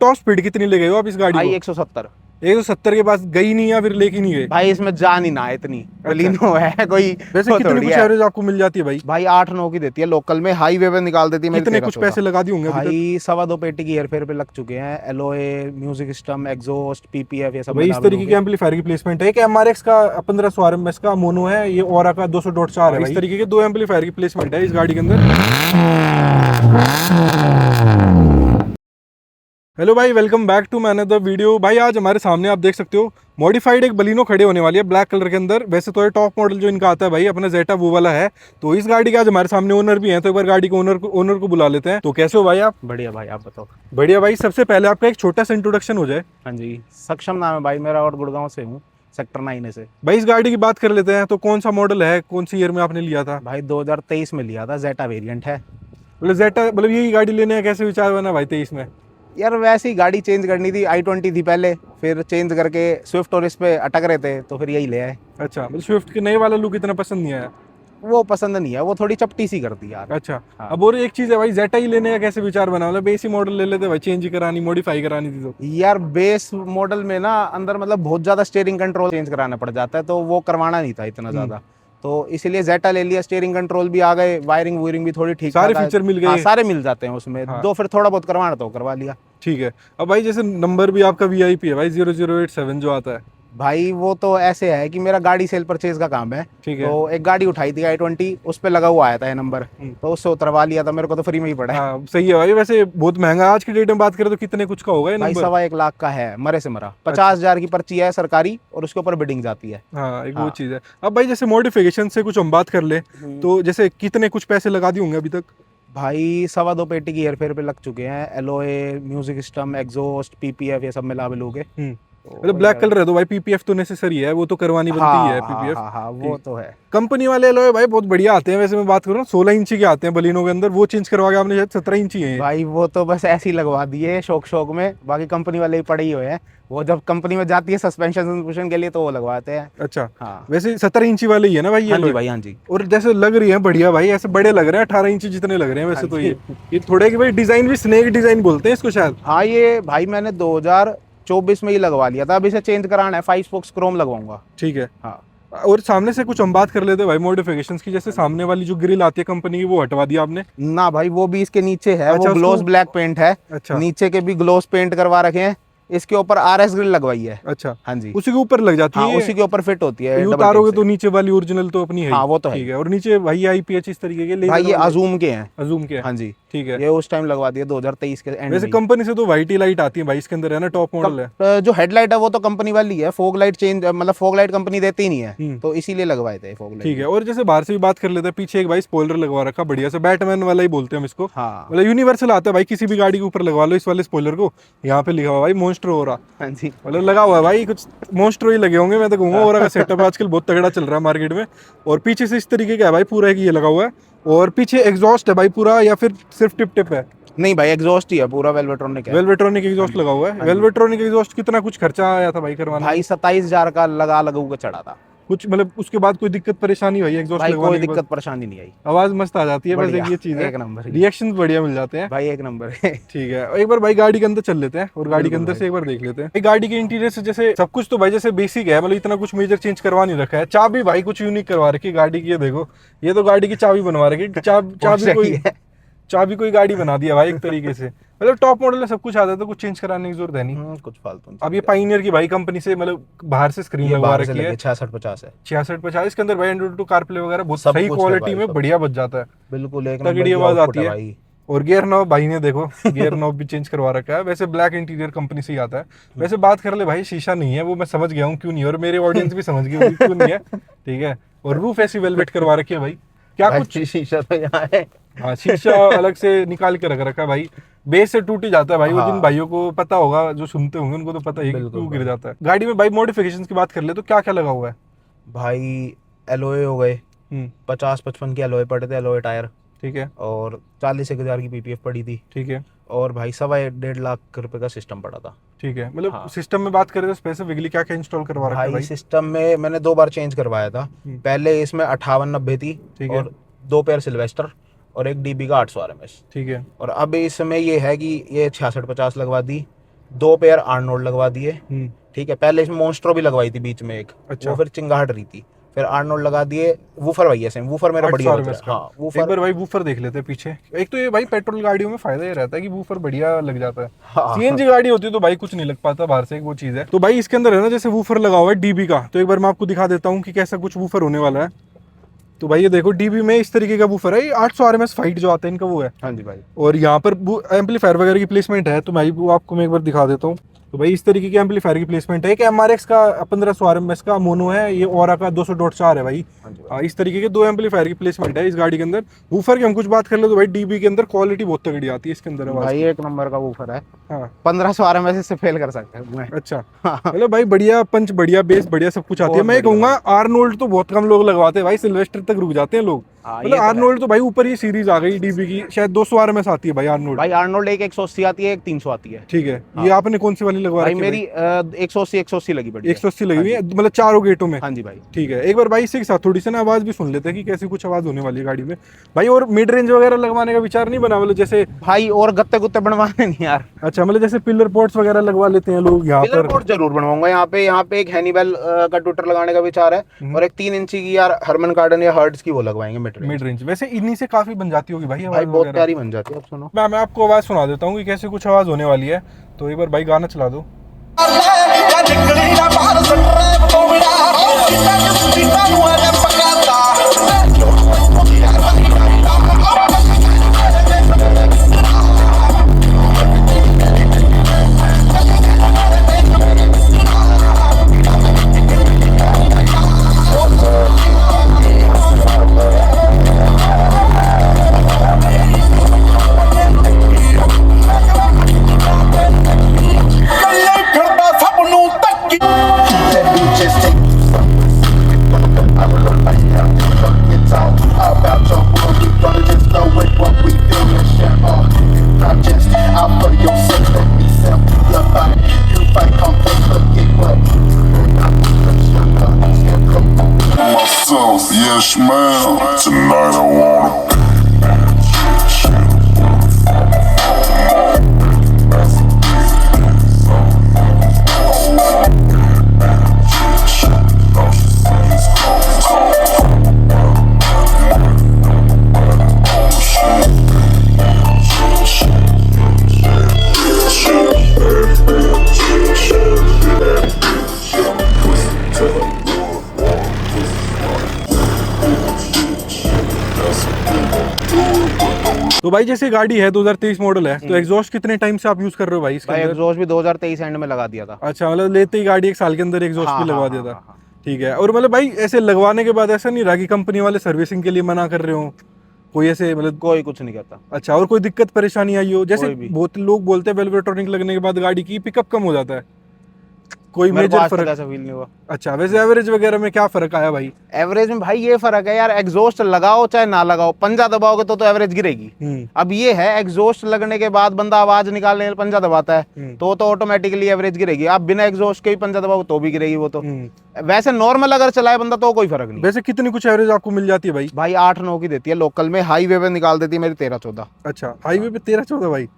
Top speed कितनी ले गए हो आप इस गाड़ी भाई को? 170। 170 के पास गई नहीं या फिर लेके नहीं गए? भाई इसमें जान ही ना है इतनी, बलिनो है कोई वैसे वो कितनी थोड़ी कुछ है। एवरेज आपको मिल जाती है भाई? भाई 8-9 की देती है, लोकल में हाईवे पे निकाल देती है मेरी कितने 13 कुछ 14। पैसे लगा दिए होंगे अभी तक? भाई 2.25 पेटी की हेरफेर पे लग चुके हैं, LOA, music system, exhaust, PPF, ये तो सब भाई इस तरीके के एम्पलीफायर की प्लेसमेंट है। एक एमआरएक्स का 1500 आरएमएस का मोनो है, ये ओरा का 200.4 है। इस तरीके के दो एम्पलीफायर की प्लेसमेंट है इस गाड़ी के अंदर। हेलो भाई, welcome back to man the video. भाई आज हमारे सामने आप देख सकते हो मॉडिफाइड एक बलिनो खड़े होने वाली है ब्लैक कलर के अंदर। वैसे तो ये टॉप मॉडल जो इनका आता है भाई अपना जेटा वो वाला है। तो इस गाड़ी के आज हमारे सामने ओनर भी हैं, तो एक बार गाड़ी के ओनर को बुला लेते हैं। तो कैसे हो भाई आप? बढ़िया भाई, आप बताओ। बढ़िया भाई, सबसे पहले आपका एक छोटा सा इंट्रोडक्शन हो जाए। हाँ जी, सक्षम नाम है भाई मेरा और गुड़गांव से हूँ, सेक्टर 9 से। भाई इस गाड़ी की बात कर लेते हैं, तो कौन सा मॉडल है, कौन सी ईयर में आपने लिया था? भाई 2023 में लिया था, जेटा वेरिएंट है। मतलब जेटा, मतलब यही गाड़ी लेने का कैसे विचार बना भाई 23 में? यार वैसे ही गाड़ी चेंज करनी थी, i20 थी पहले, फिर चेंज करके स्विफ्ट और इस पे अटक रहे थे तो फिर यही ले आए। अच्छा, मतलब स्विफ्ट के नए वाला लुक इतना पसंद नहीं आया? वो पसंद नहीं है, वो थोड़ी चपटी सी करती यार। अच्छा। हाँ। अब और एक चीज है भाई, जेटा ही लेने का कैसे विचार बना? मतलब बेस ही मॉडल ले लेते भाई, चेंज ही करानी, मॉडिफाई करानी थी तो। यार बेस मॉडल में ना अंदर मतलब बहुत ज्यादा स्टीयरिंग कंट्रोल चेंज कराना पड़ जाता है, तो वो करवाना नहीं था इतना ज्यादा, तो इसीलिए जेटा ले लिया। स्टीयरिंग कंट्रोल भी आ गए, वायरिंग वूयरिंग भी थोड़ी ठीक सारे ठाक है। फीचर मिल हाँ, गए। सारे मिल जाते हैं उसमें। हाँ। दो फिर थोड़ा बहुत करवाना तो करवा लिया। ठीक है। अब भाई जैसे नंबर भी आपका वीआईपी है भाई, 0087 जो आता है। भाई वो तो ऐसे है कि मेरा गाड़ी सेल परचेज का काम है, ठीक है। तो एक गाड़ी उठाई थी i20, उस पे लगा हुआ आया था ये नंबर, हम्म। तो उससे उतरवा लिया था, मेरे को तो फ्री में ही पड़ा है। हाँ सही है भाई। वैसे बहुत महंगा है आज की डेट में, बात करें तो कितने कुछ का होगा ये भाई नंबर? 1.25 लाख का है, मरे से मरा। 50,000 की पर्ची है सरकारी, और उसके ऊपर बिडिंग जाती है। हाँ, एक वो हाँ। चीज़ है। अब भाई जैसे मॉडिफिकेशन से कुछ हम बात कर ले, तो जैसे कितने कुछ पैसे लगा दिए होंगे अभी तक? भाई 2.25 पेटी की हेरफेर पे लग चुके हैं, LOA, music system, exhaust, PPF, ये सब मिला मिलू के। मतलब ब्लैक कलर है तो भाई पीपीएफ तो नेसेसरी है, वो तो करवानी बनती ही है हाँ हाँ पीपीएफ। हाँ हाँ, वो तो है। कंपनी वाले एलॉय भाई बहुत बढ़िया आते हैं। वैसे मैं बात करूँ ना, 16 इंची के आते हैं बलिनो के अंदर, वो चेंज करवा के आपने शायद 17 इंची है। भाई वो तो बस ऐसे ही लगवा दिए शौक शौक में, बाकी कंपनी वाले ही पड़े ही हुए हैं। वो जब कंपनी में जाती है सस्पेंशन के लिए तो वो लगवाते हैं। अच्छा। हाँ। वैसे 17 इंची वाले ही है ना भाई ये हाँ जी alloy? भाई, हाँ जी। और जैसे लग रही है बढ़िया भाई, ऐसे बड़े लग रहे हैं, 18 इंची जितने लग रहे हैं वैसे। हाँ तो जी। ये थोड़े कि भाई डिजाइन भी स्नेक डिजाइन बोलते हैं इसको शायद। हाँ, ये भाई मैंने 2024 में ही लगवा लिया था, अब इसे चेंज कराना है, 5 स्पोक्स क्रोम लगवाऊंगा। ठीक है। हाँ। और सामने से कुछ हम बात कर लेते हैं भाई मॉडिफिकेशंस की। जैसे सामने वाली जो ग्रिल आती है कंपनी की, वो हटवा दिया आपने। ना भाई, वो भी इसके नीचे है, अच्छा, वो ग्लोस उसको- ब्लैक पेंट है। अच्छा। नीचे के भी ग्लोस पेंट करवा रखे हैं, इसके ऊपर आरएस ग्रिल लगवाई है। अच्छा। हाँ जी। उसी के ऊपर लग जाती हाँ, है ये? उसी के ऊपर फिट होती है ये डबल उतारोगे टिक तो से। नीचे वाली ओरिजिनल तो अपनी है ही। हाँ, वो तो है ठीक ही। है। और नीचे भाई आईपीएच इस तरीके के भाई ये लेजर अजूम के हैं। अजूम के? हाँ जी। ठीक है। ये उस टाइम लगवा दिया 2023 के एंड वैसे में। कंपनी से तो वाइट ही लाइट आती है भाई इसके अंदर, है ना? टॉप मॉडल है। जो हेडलाइट है वो तो कंपनी वाली है, फोग लाइट चेंज मतलब फोग लाइट कंपनी देती ही नहीं है, हम्म। तो इसीलिए लगवाए थे फोग लाइट। ठीक है। और जैसे बाहर से भी बात कर लेते हैं, पीछे एक भाई स्पॉइलर लगवा रखा बढ़िया से, बैटमैन वाला ही बोलते हैं हम इसको। हाँ। मतलब यूनिवर्सल आता है भाई, किसी भी गाड़ी के ऊपर लगवा लो इस वाले स्पॉइलर को। यहाँ पे लिखा हुआ भाई मोन्स्ट्रो हो रहा, हाँ जी। मतलब लगा हुआ है भाई, कुछ मोन्स्ट्रो ही लगे होंगे। मैं तो कहूँगा और का सेटअप आजकल बहुत तगड़ा चल रहा है मार्केट में। और पीछे से इस तरीके का है भाई पूरा, एक ये लगा हुआ है। और पीछे एग्जॉस्ट है भाई पूरा, या फिर सिर्फ टिप टिप है? नहीं भाई, एग्जॉस्ट ही है पूरा, वेलवेट्रॉनिक है। वेलवेट्रॉनिक एग्जॉस्ट लगा हुआ है। वेलवेट्रॉनिक एग्जॉस्ट कितना कुछ खर्चा आया था भाई करवाने में? भाई 27,000 का लगा लगू के चढ़ा था। कुछ मतलब उसके बाद कोई दिक्कत परेशानी हुई एग्जॉस्ट भाई लगवाने कोई के बाद? दिक्कत परेशानी नहीं आई। आवाज मस्त आ जाती है, बस बढ़िया, एक ये चीज है, एक नंबर ही। रिएक्शंस बढ़िया मिल जाते हैं भाई एक नंबर है। ठीक है। एक बार भाई गाड़ी के अंदर चल लेते हैं, और गाड़ी के बिल्कुल अंदर भाई। से एक बार देख लेते हैं। भाई गाड़ी के इंटीरियर से जैसे सब कुछ तो भाई जैसे बेसिक है, मतलब इतना कुछ मेजर चेंज करवा नहीं रखा है। चाबी भाई कुछ यूनिक करवा रखी है गाड़ी की, ये देखो, ये तो गाड़ी की चाबी बनवा रखी है। चाबी कोई सही है। चाबी कोई गाड़ी बना दिया भाई एक तरीके से। मतलब टॉप मॉडल में सब कुछ आता है, तो कुछ चेंज कराने की जरूरत है नहीं। कुछ फालतू नहीं। अब ये पाइनियर की भाई कंपनी से मतलब बाहर से स्क्रीन ये लगवा बाहर से रखी है, लगे 66-50 है। 66-50। इसके अंदर भाई एंड्रॉइड टू कारप्ले वगैरह बहुत सब सही कुछ है क्वालिटी भाई, में सब बढ़िया बच जाता है। बिल्कुल एक नंबर तगड़ी की आवाज आउटपुट आती है है। भाई। और गियर नॉब भाई ने देखो, गियर नॉब भी चेंज करवा रखा है। वैसे ब्लैक इंटीरियर कंपनी से ही आता है। वैसे बात कर ले भाई, शीशा नहीं है, वो मैं समझ गया हूँ क्यों नहीं है, और मेरे ऑडियंस भी समझ गए क्यों नहीं है। ठीक है। और रूफ ऐसी वेलवेट करवा रखी है भाई, क्या भाई कुछ। शीशा तो यहाँ है। हाँ, शीशा अलग से निकाल के रख रखा है भाई, बेस से टूट ही जाता है भाई। वो जिन हाँ। भाइयों को पता होगा, जो सुनते होंगे, उनको तो पता ही है कि बिल्कुल क्यों गिर भाई। जाता है। गाड़ी में भाई मॉडिफिकेशन की बात कर ले तो क्या क्या लगा हुआ है? भाई एलोए हो गए, 50-55 के एलोए पड़े थे, एलोए टायर। ठीक है। और 40-1,000 की पीपीएफ पड़ी थी। ठीक है। और भाई 1.5 लाख रुपए का सिस्टम पड़ा था। ठीक है। मतलब हाँ। सिस्टम में बात करें तो स्पेसिफिकली क्या क्या इंस्टॉल करवा रखा है भाई भाई? सिस्टम में मैंने 2 बार चेंज करवाया था। पहले इसमें 5890 थी, ठीक है। और 2 पेयर सिल्वेस्टर, और एक डीबी का 800 आरएमएस। ठीक है। और अब इसमें ये है कि ये 66-50 लगवा दी, 2 पेयर आर्नोल्ड लगवा दिए, हम्म, ठीक है। पहले इसमें मोन्स्ट्रो भी लगवाई थी बीच में एक, अच्छा। वो फिर चिंगाहट रही थी, फिर आर्नोल्ड लगा दिए। वूफर भैया सेम, वूफर मेरा 800 बढ़िया बज RMS रहा का। है। हाँ एक वूफर, बार भाई वूफर देख लेते हैं पीछे। एक तो ये भाई पेट्रोल गाड़ियों में फायदा ये रहता है कि वूफर बढ़िया लग जाता है। हाँ सीएनजी गाड़ी होती है तो भाई कुछ नहीं लग पाता बाहर से, एक वो चीज है। तो भाई इसके अंदर है ना जैसे वूफर लगा हुआ है डीबी का, तो एक बार मैं आपको दिखा देता हूँ कि कैसा कुछ वूफर होने वाला है। तो भाई ये देखो डीबी में इस तरीके का वूफर है, ये 800 RMS फाइट जो आता है इनका वो है। हाँ जी भाई। और यहाँ पर एम्पलीफायर वगैरह की प्लेसमेंट है, तो मैं वो आपको मैं एक बार दिखा देता हूँ। तो भाई इस तरीके के एम्पलीफायर की प्लेसमेंट है। एक MRX का 1500 RMS का मोनो है, ये ओरा का 200.4 है भाई। हाँ जी भाई। हाँ, इस तरीके के 2 एम्पलीफायर की प्लेसमेंट है इस गाड़ी के अंदर। वूफर की हम कुछ बात कर ले तो भाई डीबी के अंदर क्वालिटी बहुत तगड़ी आती है इसके अंदर आवाज भाई की। एक नंबर का वूफर है, हाँ 1500 आरएमएस इससे फेल कर सकते हैं मैं। अच्छा, मतलब भाई बढ़िया पंच, बढ़िया बेस, बढ़िया सब कुछ आती है। बहुत मैं ये बढ़िया कहूंगा आर्नोल्ड तो बहुत कम लोग लगवाते हैं भाई, सिल्वेस्टर तक रुक जाते हैं लोग। हाँ, मतलब ये तो है। आर्नोल्ड तो भाई ऊपर ही सीरीज आ गई डीबी की, शायद 200 RMS आती है भाई आर्नोल्ड। भाई आर्नोल्ड एक 180 आती है, एक 300 आती है। ठीक है, हाँ। ये आपने कौन सी वाली लगवा भाई रखी है? मेरी 180 लगी बढ़िया। 180 लगी हाँ हुई जी। है, मतलब चारों गेटों में। हाँ जी भाई। ठीक है, एक बार भाई इसी के साथ थोड़ी सी ना आवाज भी सुन लेते हैं कि कैसी कुछ आवाज होने वाली है गाड़ी में भाई। और मिड रेंज वगैरह लगवाने का विचार नहीं बना, मतलब जैसे भाई और गत्ते गुत्ते बनवाने नहीं यार। अच्छा, मतलब जैसे पिलर पोर्ट्स वगैरह लगवा लेते हैं लोग यहाँ पिलर पर। बोर्ड जरूर बनवाऊंगा। यहाँ पे एक हैनीवेल का ट्विटर लगाने का विचार है, और एक 3 इंची की यार हरमन कार्डन या हर्ट्ज की वो लगवाएंगे मिड मिड रेंज वैसे इन्हीं से काफी बन जाती होगी भाई भाई आवाज बहुत वगैरह। प्यारी बन जाती है। अब सुनो, मैं आपको आवाज सुना देता हूँ कि कैसे कुछ आवाज होने वाली है। तो एक बार भाई गाना चला दो। Yes, ma'am. Tonight I wanna. तो भाई जैसे गाड़ी है 2023 मॉडल है, तो एग्जॉस्ट कितने टाइम से आप यूज कर रहे हो भाई इसके भाई अंदर? एग्जॉस्ट भी 2023 एंड में लगा दिया था। अच्छा, मतलब लेते ही गाड़ी 1 साल के अंदर एग्जॉस्ट हाँ, भी लगवा हाँ, दिया हाँ, था। हाँ। ठीक है, और मतलब भाई ऐसे लगवाने के बाद ऐसा नहीं रहा कि कंपनी वाले सर्विसिंग के लिए मना कर रहे हो, कोई ऐसे मतलब? कोई कुछ नहीं कहता। अच्छा, और कोई दिक्कत परेशानी आई हो? जैसे कोई भी। बहुत लोग बोलते हैं वेल्वेट्रॉनिक लगने के बाद गाड़ी की पिकअप कम हो जाता है, कोई मेरे को मेजर आज तक फर्क? ऐसा फील नहीं हुआ। अच्छा, वैसे एवरेज वगैरह में क्या फर्क आया भाई? एवरेज में भाई ये फर्क है यार, एग्जॉस्ट लगाओ चाहे ना लगाओ, पंजा दबाओगे तो एवरेज गिरेगी। अब ये है एग्जॉस्ट लगने के बाद बंदा आवाज निकालने के लिए पंजा दबाता है तो ऑटोमेटिकली एवरेज गिरेगी। आप बिना एग्जॉस्ट के भी पंजा दबाओ तो भी गिरेगी वो तो। वैसे नॉर्मल अगर चलाए बंदा तो कोई फर्क नहीं। वैसे कितनी कुछ एवरेज आपको मिल जाती है भाई? भाई 8-9 की देती है लोकल में, हाईवे पे निकाल देती है मेरी 13-14। अच्छा, हाईवे पे 13-14 भाई,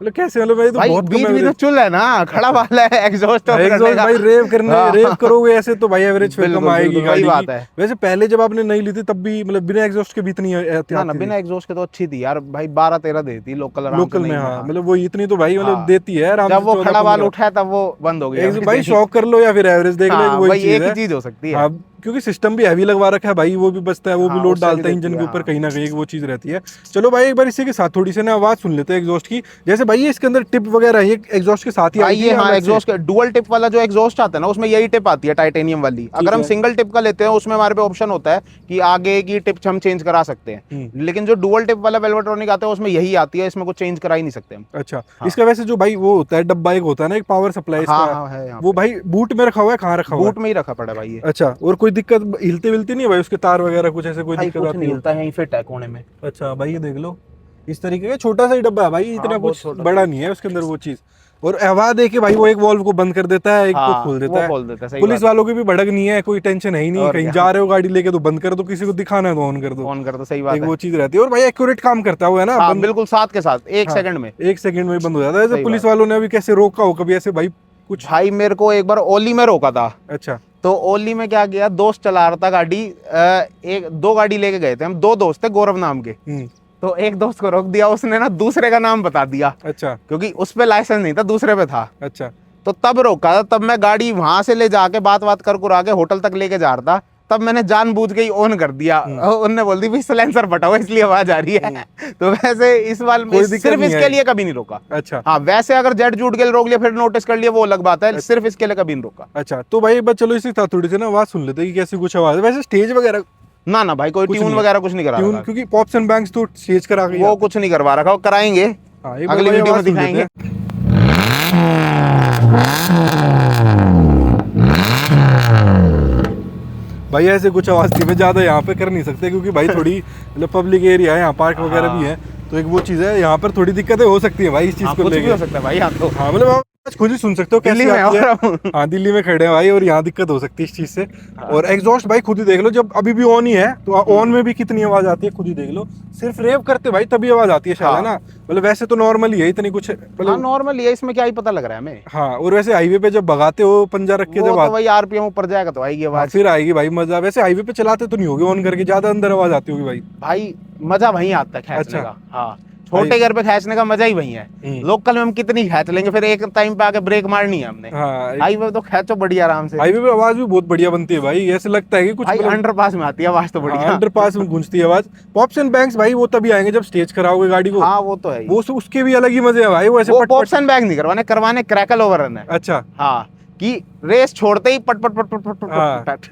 मतलब कैसे? मतलब भाई तो भाई बहुत बीच कम बीच में एवरेज। चुल है ना, खड़ा वाला है एग्जॉस्ट एग्जॉस्ट भाई रेव करने, रेव करोगे ऐसे तो भाई एवरेज फिर कम बिल्कुल, आएगी बिल्कुल, गाड़ी वही बात की। है। वैसे पहले जब आपने नहीं ली थी तब भी मतलब बिना एग्जॉस्ट के भी इतनी आती ना थी? बिना एग्जॉस्ट के तो अच्छी थी यार भाई, 12-13 देती लोकल आराम से। लोकल में नहीं हाँ, हाँ। मतलब वो इतनी तो भाई मतलब हाँ। देती है आराम से। जब वो 14, खड़ा बाल 15। उठा है तब वो बंद हो गया। भाई शौक कर लो या फिर एवरेज देख लो, हाँ, वही भाई चीज एक है। ही चीज हो सकती है। हाँ, क्योंकि सिस्टम भी हैवी लगवा रखा है भाई, वो भी बचता है, वो भी हाँ, लोड उससे डालता है भी इंजन देती के है, ऊपर हाँ। कहीं ना कहीं, वो चीज रहती है। चलो भाई एक बार इसी के साथ थोड़ी सी ना आवाज सुन लेते हैं एग्जॉस्ट की। जैसे भाई ये इसके अंदर टिप वगैरह है, ये एग्जॉस्ट के साथ ही भाई आती ये है हाँ, अलग से? एग्जॉस्ट का डुअल टिप वाला जो एग्जॉस्ट आता है ना, उसमें यही टिप आती है टाइटेनियम वाली। अगर हम है। सिंगल टिप का लेते हैं उसमें हमारे पे ऑप्शन होता है कि आगे की टिप हम चेंज करा सकते हैं, लेकिन जो डुअल टिप वाला वेल्वेट्रॉनिक आता है उसमें यही आती है, इसमें कुछ चेंज करा ही नहीं सकते हम। अच्छा, इसका वैसे जो भाई वो होता है डब्बा, एक होता है ना एक पावर सप्लाई हाँ इसका, हाँ है यहाँ वो पे। भाई बूट में रखा हुआ है, कहाँ रखा हुआ है? बूट में ही रखा पड़ा है भाई ये। अच्छा, और कोई दिक्कत हिलते विलती नहीं है भाई उसके तार वगैरह कुछ ऐसे कोई भाई दिक्कत कुछ आती नहीं है? हिलता है, यहीं फिट है कोने में। अच्छा भाई ये देख लो, इस तरीके का छोटा सा ही डब्बा है भाई, इतना बहुत कुछ छोटा बड़ा सा। नहीं है उसके अंदर वो चीज़। और आवाज दे के भाई वो एक वॉल्व को बंद कर देता है, एक को हाँ, खोल वो देता है। खोल देता है, सही पुलिस बात है। वालों की भी भड़क नहीं है, कोई टेंशन है ही नहीं, और कहीं क्या। जा रहे हो गाड़ी लेके तो बंद कर दो, किसी को दिखाना है तो ऑन कर दो, ऑन कर दो, सही बात एक है। वो चीज रहती है। और भाई एक्यूरेट काम करता है वो, है ना, हाँ बिल्कुल, साथ के साथ 1 हाँ, सेकंड में। 1 सेकंड में ही बंद हो जाता है। ऐसे सही पुलिस बात। वालों ने अभी कैसे रोका हो कभी ऐसे भाई कुछ? भाई मेरे को एक बार ओली में रोका था। अच्छा। तो ओली में क्या किया, दोस्त चला रहा था गाड़ी, एक 2 गाड़ी लेके गए थे हम, 2 दोस्त थे गौरव नाम के। तो एक दोस्त को रोक दिया, उसने ना दूसरे का नाम बता दिया, अच्छा क्योंकि उस पे लाइसेंस नहीं था, दूसरे पे था। अच्छा। तो तब रोका था, तब मैं गाड़ी वहां से ले जाके बात कर कुरा के होटल तक लेके जा रहा था, तब मैंने जानबूझ के ही ऑन कर दिया। उन्होंने बोल दी भाई सिलेंसर फटा इसलिए आवाज आ रही है। तो वैसे इस बार कोई दिक्कत सिर्फ नहीं इसके है। लिए कभी नहीं रोका। अच्छा हाँ वैसे अगर जेट जूट के लिए रोक लिया फिर नोटिस कर लिया वो अलग बात है, सिर्फ इसके लिए कभी नहीं रोका। अच्छा। तो भाई एक बार चलो इसी था थोड़ी सी ना आवाज सुन लेते कि कैसी कुछ आवाज है। वैसे स्टेज वगैरह ना ना भाई, कोई कुछ ट्यून नहीं है। वगैरह कुछ नहीं करा ट्यून, रखा। क्योंकि पॉप्स एंड बैंग्स तो स्टेज करा गई वो कुछ नहीं करवा रखा, वो कराएंगे, हाँ, एक बार अगली भाई वीडियो में आवाज सुन लेते दिखाएंगे। हैं। भाई ऐसे कुछ आवाज थी, मैं ज्यादा यहाँ पे कर नहीं सकते क्योंकि भाई थोड़ी मतलब पब्लिक एरिया है, यहाँ पार्क वगैरह भी है, तो एक वो चीज है, यहाँ पर थोड़ी दिक्कतें हो सकती है भाई इस चीज हाँ, को कुछ भी हो लेके। सकता है भाई यहाँ तो। हाँ मतलब आप खुद ही सुन सकते हो कैसी दिल्ली में आती है। और हम- हाँ दिल्ली में खड़े हैं भाई, और यहाँ दिक्कत हो सकती है इस चीज से। और एग्जॉस्ट भाई खुद ही देख लो, जब अभी भी ऑन ही है तो ऑन में भी कितनी आवाज आती है खुद ही देख लो। सिर्फ रेव करते भाई तभी आवाज आती है शायद, है ना? मतलब वैसे तो नॉर्मल ही है, इतनी कुछ हाँ मतलब। नॉर्मल ही है, इसमें क्या ही पता लग रहा है हमें। हाँ और वैसे हाईवे पे जब भगाते हो पंजा रख के वो जब तो भाई आरपीएम ऊपर जाएगा तो आएगी हाँ, आवाज। फिर आएगी भाई मजा। वैसे हाईवे पे चलाते तो नहीं होगे ऑन करके, ज्यादा अंदर आवाज आती होगी भाई। भाई मजा वहीं आता है खींचने अच्छा। का। हाँ छोटे घर पे खींचने का मजा ही वही है। लोकल में हम कितनी खींच लेंगे, फिर एक टाइम पे आके ब्रेक मारनी है हमने। हाँ हाईवे पे तो खींचो बढ़िया आराम से। हाईवे पे आवाज भी बहुत बढ़िया बनती है भाई, ऐसे लगता है कि कुछ भाई अंडरपास में आती है आवाज तो बढ़िया। अंडरपास में गूंजती है आवाज। पॉप्स एंड बैंग्स भाई वो तभी आएंगे जब स्टेज कराओगे गाड़ी को। हाँ वो तो है ही। वो उसके भी अलग ही मजे है भाई, वो ऐसे वो पट पॉप्स एंड बैग नहीं करवाने क्रैकल ओवररन है। अच्छा हाँ कि रेस छोड़ते ही पट पट पट पट पट पट हाँ। पट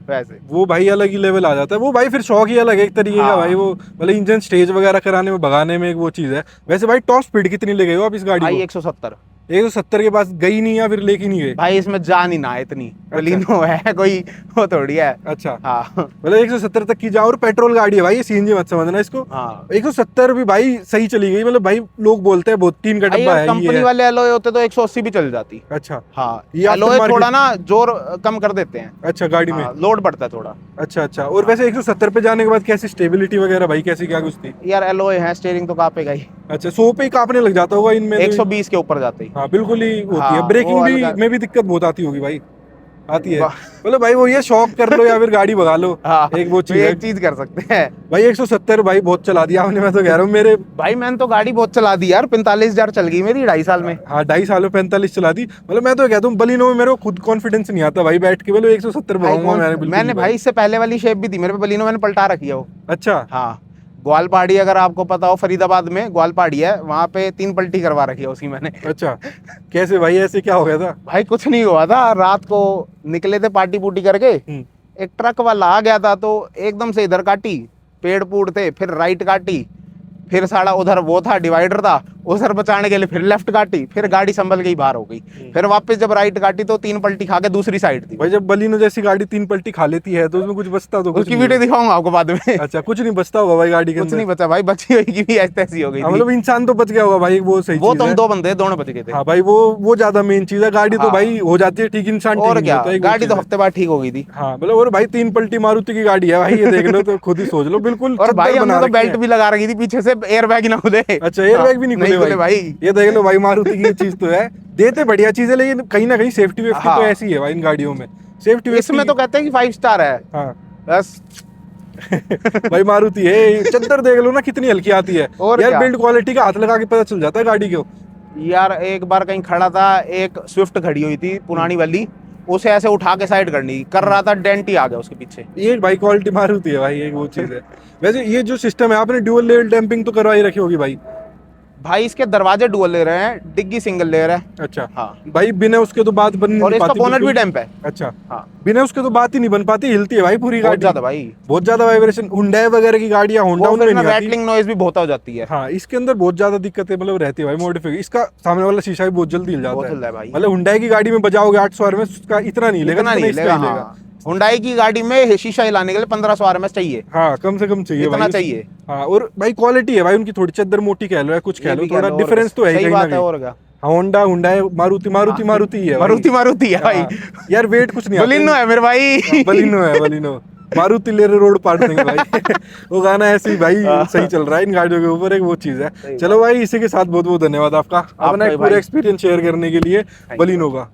वैसे। वो भाई अलग ही लेवल आ जाता है, वो भाई फिर शौक ही अलग है एक तरीके का हाँ। भाई। वो मतलब इंजन स्टेज वगैरह कराने में भगाने में एक वो चीज है। वैसे भाई टॉप स्पीड कितनी ले गए हो आप इस गाड़ी भाई को? 170। 170 के पास गई नहीं या फिर लेके नहीं गए? भाई इसमें जान ही ना है इतनी, बलिनो है कोई वो थोड़ी है। अच्छा हाँ मतलब 170 तक की जाओ, और पेट्रोल गाड़ी है भाई, ये सीएनजी मत समझना इसको। हाँ 170 भी भाई सही चली गई, मतलब भाई लोग बोलते हैं बहुत 3 का डब्बा है ये कंपनी है। वाले एलॉय होते तो 180 भी चल जाती। अच्छा हाँ ये एलॉय aftermarket- थोड़ा ना जोर कम कर देते हैं। अच्छा गाड़ी में। हाँ, लोड बढ़ता है थोड़ा। अच्छा अच्छा। और वैसे 170 पे जाने के बाद कैसी स्टेबिलिटी वगैरह भाई, कैसी क्या कुछ थी? यार एलॉय है, स्टीयरिंग तो कांपेगा ही। अच्छा 100 पे ही कांपने लग जाता होगा इनमें तो। 120 के ऊपर जाते ही। हाँ बिल्कुल ही होती हाँ, है। ब्रेकिंग वो भी अलग- में भी दिक्कत बहुत आती होगी भाई, आती है। वाह। मतलब भाई वो ये शौक कर लो या फिर गाड़ी भगा लो, हाँ एक वो तो चीज है एक चीज कर सकते हैं। भाई। 170 भाई बहुत चला दिया आपने, मैं तो कह रहा हूँ मेरे। भाई मैंने तो गाड़ी बहुत चला दी यार, 45,000 चल गई मेरी 2.5 साल में। हाँ 2.5 साल में 45 चला दी। मतलब मैं तो कहता हूँ बलिनो में मेरे को खुद कॉन्फिडेंस नहीं आता भाई बैठ के, बोलो 170 भाई भगाऊंगा मैंने बिल्कुल मैंने नहीं भाई इससे पहले वाली शेप भी थी मेरे पे बलिनो, मैंने पलटा रखी है वो। अच्छा हाँ ग्वालपाड़ी, अगर आपको पता हो फरीदाबाद में ग्वालपाड़ी है, वहां पे 3 पलटी करवा रखी है उसकी मैंने। अच्छा। कैसे भाई, ऐसे क्या हो गया था? भाई कुछ नहीं हुआ था, रात को निकले थे पार्टी पुर्टी करके, एक ट्रक वाला आ गया था तो एकदम से इधर काटी, पेड़ पूड़ थे, फिर राइट काटी, फिर साड़ा उधर वो था डिवाइडर था, उधर बचाने के लिए फिर लेफ्ट काटी, फिर गाड़ी संभल गई बाहर हो गई, फिर वापस जब राइट काटी तो 3 पलटी खा के दूसरी साइड थी। भाई जब बलिनो जैसी गाड़ी 3 पलटी खा लेती है तो उसमें कुछ बचता तो कुछ उसकी नहीं वीडियो है। दिखाऊंगा आपको बाद में। अच्छा कुछ नहीं बचता होगा भाई गाड़ी के कुछ अंदर? नहीं बचा भाई, बची हुई की भी ऐसी ऐसी हो गई हाँ, थी। मतलब इंसान तो बच गया होगा भाई, वो सही वो चीज तो हम है। 2 बंदे दोनों बच गए थे। हाँ भाई वो ज्यादा मेन चीज है। गाड़ी तो हाँ। भाई हो जाती है ठीक, इंसान ठीक और नहीं क्या, होता है, एक वो गाड़ी चीज तो है। हफ्ते बाद ठीक हो गई थी। हाँ मतलब और भाई 3 पलटी मारुति की गाड़ी है भाई, ये देख लो तो खुद ही सोच लो बिल्कुल। और चद्दर भाई हमने बना तो रखी बेल्ट है। भी लगा रखी थी पीछे से, एयर बैग ही ना खुले। अच्छा एयर बैग भी नहीं खुले भाई। ये देख लो भाई, मारुति की चीज तो है, देते बढ़िया चीज है, लेकिन कहीं ना कहीं सेफ्टी वेफ्टी हाँ। तो ऐसी है भाई इन गाड़ियों में। सेफ्टी इसमें तो कहते हैं कि 5 स्टार है हाँ बस। भाई मारुति है, चद्दर देख लो ना कितनी हल्की आती है और यार। क्या? बिल्ड क्वालिटी का हाथ लगा के पता चल जाता है गाड़ी को। यार एक बार कहीं खड़ा था, एक स्विफ्ट खड़ी हुई थी पुरानी वाली, उसे ऐसे उठा के साइड करनी कर रहा था, डेंट ही आ गया उसके पीछे। ये भाई क्वालिटी मारुति है भाई, एक वो चीज है। वैसे ये जो सिस्टम है, आपने ड्यूल लेवल डैम्पिंग तो करवाई रखी होगी भाई? भाई इसके दरवाजे डुअल ले रहे हैं, डिग्गी सिंगल ले रहे हैं। अच्छा हाँ भाई बिना उसके तो बात बन और नहीं इसका पाती बोनट भी बिल्कुल। डैम्प है। अच्छा हाँ बिना उसके तो बात ही नहीं बन पाती, हिलती है भाई पूरी बहुत गाड़ी। ज्यादा भाई, बहुत ज्यादा वाइब्रेशन। हुंडई वगैरह की गाड़ियां होंडा वो उनमें फिर ना नहीं आती। रैटलिंग नॉइज भी बहुत हो जाती है। हाँ इसके अंदर बहुत ज्यादा दिक्कतें मतलब रहती है भाई मॉडिफिकेशन। इसका सामने वाला शीशा भी बहुत जल्दी हिल बहुत जाता हिलता है है भाई। मतलब हुंडई की गाड़ी में बजाओगे 800 आरएमएस, उसका इतना नहीं लेगा इतना नहीं इसका लेगा। हिलेगा। हाँ हुंडई की गाड़ी में शीशा हिलाने के लिए 1500 आरएमएस चाहिए, हाँ कम से कम चाहिए इतना भाई। चाहिए। हाँ और भाई क्वालिटी है भाई उनकी, थोड़ी चद्दर मोटी कह लो या कुछ कह ये लो, भी थोड़ा कह लो, और डिफरेंस तो है ही सही कहीं ना बात है। कहीं। और क्या, होंडा हुंडई मारुति मारुति मारुति ही है भाई। मारुति है भाई। हाँ। यार वेट कुछ नहीं आता। बलिनो है मेरे भाई। बलिनो है बलिनो। मारुति ले रहे रोड पाट देंगे भाई। वो गाना ऐसे ही भाई सही चल रहा है इन गाड़ियों के ऊपर, एक वो चीज है। चलो भाई, इसी के साथ बहुत बहुत धन्यवाद आपका अपना एक भाई। पूरा एक्सपीरियंस शेयर करने के लिए बलिनो का।